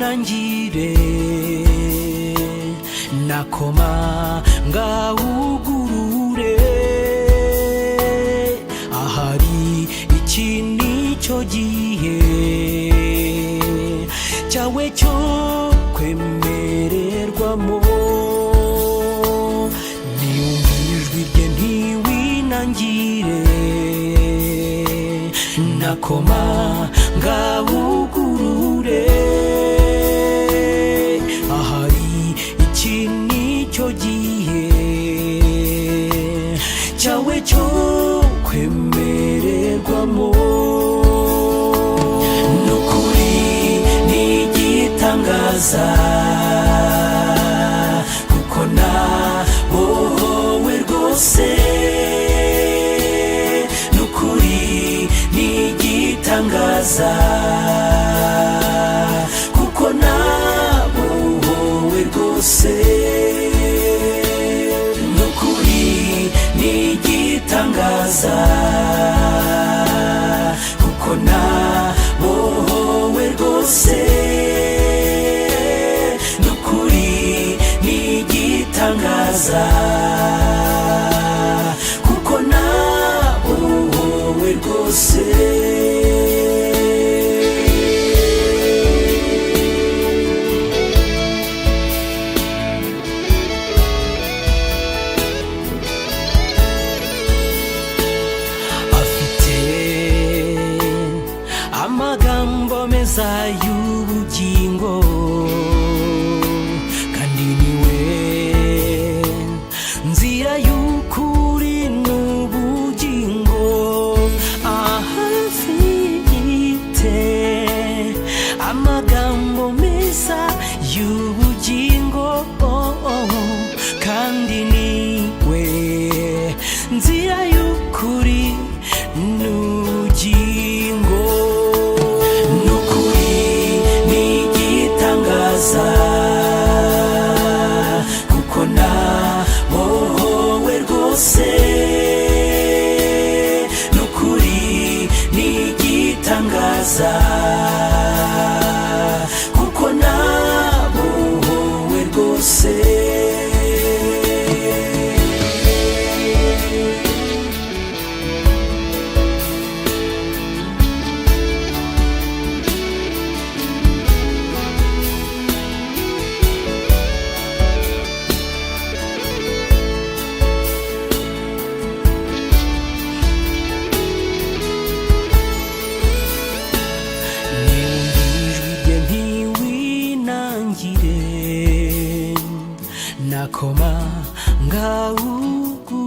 winangire nakoma ngawugurure ahari iki nicyo gihe cyawe cyo kwemererwamo niyumvijwe rye ntiwinangire nakoma ngawugurure ahari iki nicyo gihe cyawe cyo kwemererwamo nukuri nigitangaza kuko nabohowe rwose nukuri nigitangaza kuko nabohowe rwose nukuri nigitangaza kuko nabohowe rwose nukuri nigitangaza kuko nabohowe rwose amagambo meza y'ubugingo kandi niwe nzira y'ukuri n'ubugingo ahafite amagambo meza y'ubugingo kandi niwe nzira y'ukuri n'ubugingo kuko nabohowe rwose nukuri nigitangaza kuko nabohowe rwose nakoma ngawugurure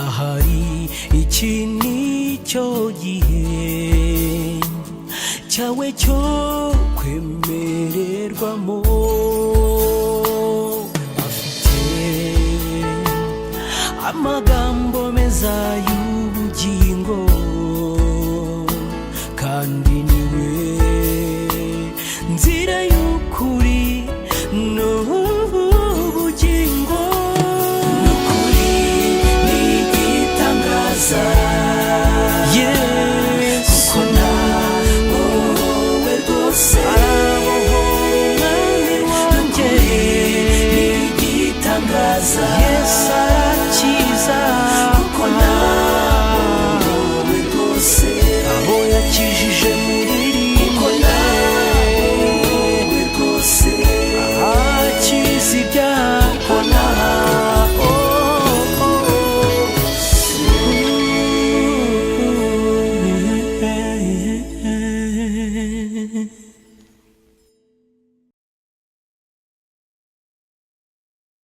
ahari iki nicyo gihe cyawe cyo kwemererwamo afite amagambo meza y'ubugingo kandi niwe nzira